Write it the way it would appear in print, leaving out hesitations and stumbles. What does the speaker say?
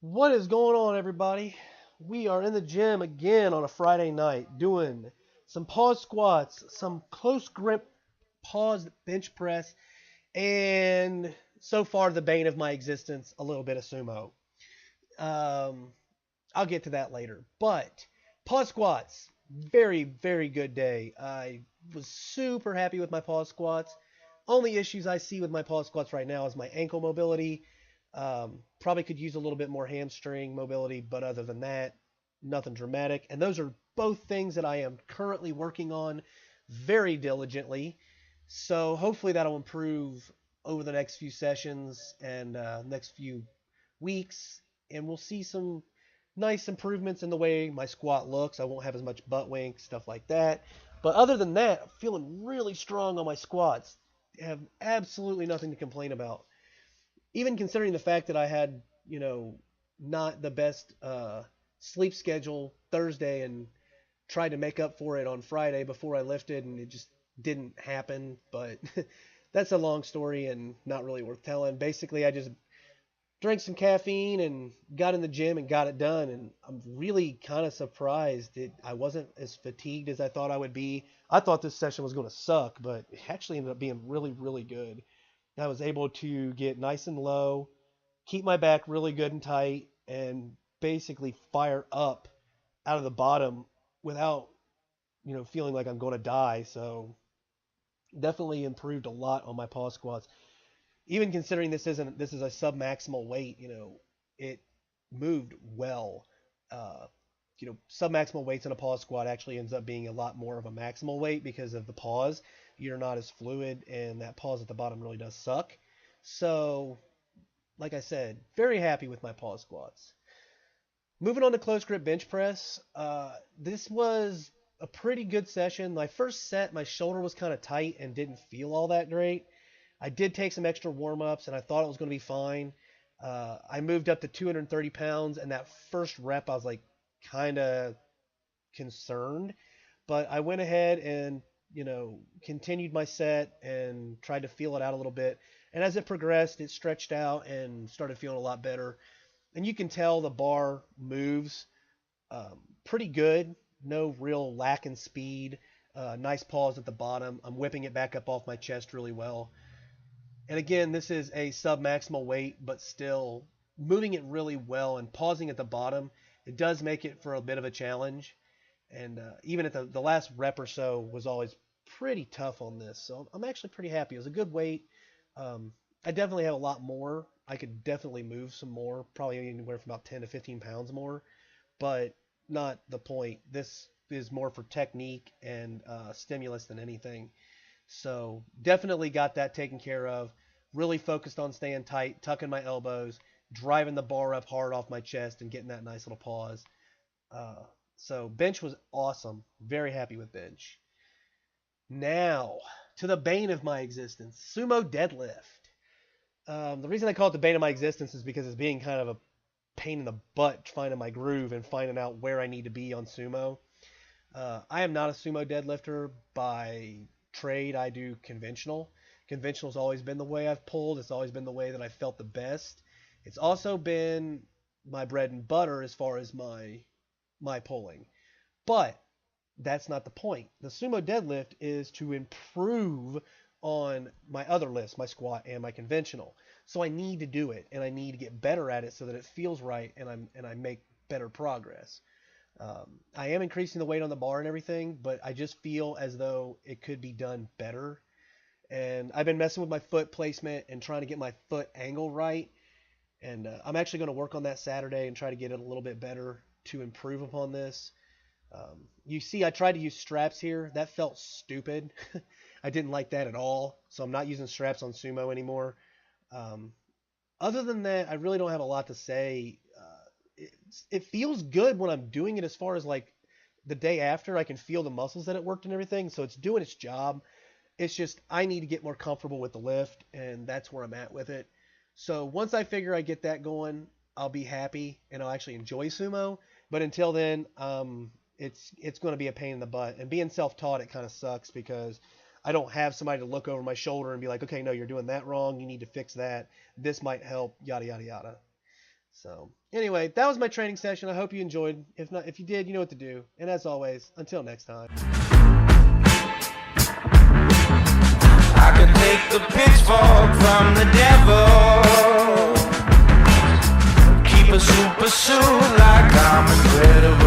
What is going on, everybody? We are in the gym again on a Friday night doing some pause squats, some close grip paused bench press, and so far the bane of my existence, a little bit of sumo. Um, I'll get to that later. But pause squats, very, very good day. I was super happy with my pause squats. Only issues I see with my pause squats right now is my ankle mobility. Probably could use a little bit more hamstring mobility, but other than that, nothing dramatic. And those are both things that I am currently working on very diligently. So hopefully that'll improve over the next few sessions and next few weeks, and we'll see some nice improvements in the way my squat looks. I won't have as much butt wink, stuff like that. But other than that, I'm feeling really strong on my squats. I have absolutely nothing to complain about. Even considering the fact that I had, not the best sleep schedule Thursday and tried to make up for it on Friday before I lifted, and it just didn't happen. But that's a long story and not really worth telling. Basically, I just drank some caffeine and got in the gym and got it done. And I'm really kind of surprised that I wasn't as fatigued as I thought I would be. I thought this session was going to suck, but it actually ended up being really, really good. I was able to get nice and low, keep my back really good and tight, and basically fire up out of the bottom without, feeling like I'm going to die. So definitely improved a lot on my pause squats. Even considering this is a sub maximal weight, it moved well. Uh, sub maximal weights in a pause squat actually ends up being a lot more of a maximal weight because of the pause. You're not as fluid, and that pause at the bottom really does suck. So, like I said, very happy with my pause squats. Moving on to close grip bench press. This was a pretty good session. My first set, my shoulder was kind of tight and didn't feel all that great. I did take some extra warm ups and I thought it was going to be fine. I moved up to 230 pounds, and that first rep, I was like kind of concerned. But I went ahead and, continued my set and tried to feel it out a little bit. And as it progressed, it stretched out and started feeling a lot better. And you can tell the bar moves pretty good. No real lack in speed. Nice pause at the bottom. I'm whipping it back up off my chest really well. And again, this is a sub-maximal weight, but still moving it really well and pausing at the bottom. It does make it for a bit of a challenge. And even at the last rep or so was always pretty tough on this. So I'm actually pretty happy. It was a good weight. I definitely have a lot more. I could definitely move some more, probably anywhere from about 10 to 15 pounds more, but not the point. This is more for technique and stimulus than anything. So definitely got that taken care of. Really focused on staying tight, tucking my elbows, driving the bar up hard off my chest, and getting that nice little pause. Uh, so bench was awesome. Very happy with bench. Now to the bane of my existence, sumo deadlift. The reason I call it the bane of my existence is because it's being kind of a pain in the butt finding my groove and finding out where I need to be on sumo. I am not a sumo deadlifter by trade. I do conventional. Conventional's always been the way I've pulled. It's always been the way that I felt the best. It's also been my bread and butter as far as my pulling. But that's not the point. The sumo deadlift is to improve on my other lifts, my squat and my conventional. So I need to do it and I need to get better at it so that it feels right and I make better progress. I am increasing the weight on the bar and everything, but I just feel as though it could be done better. And I've been messing with my foot placement and trying to get my foot angle right. And I'm actually going to work on that Saturday and try to get it a little bit better to improve upon this. You see, I tried to use straps here. That felt stupid. I didn't like that at all. So I'm not using straps on sumo anymore. Um, Other than that, I really don't have a lot to say. It feels good when I'm doing it as far as like the day after. I can feel the muscles that it worked and everything. So it's doing its job. It's just I need to get more comfortable with the lift, and that's where I'm at with it. So once I figure I get that going, I'll be happy and I'll actually enjoy sumo. But until then, it's going to be a pain in the butt. And being self-taught, it kind of sucks because I don't have somebody to look over my shoulder and be like, okay, no, you're doing that wrong. You need to fix that. This might help, yada, yada, yada. So anyway, that was my training session. I hope you enjoyed. If not, if you did, you know what to do. And as always, until next time. I could take the pitchfork from the devil, keep a super suit like I'm incredible.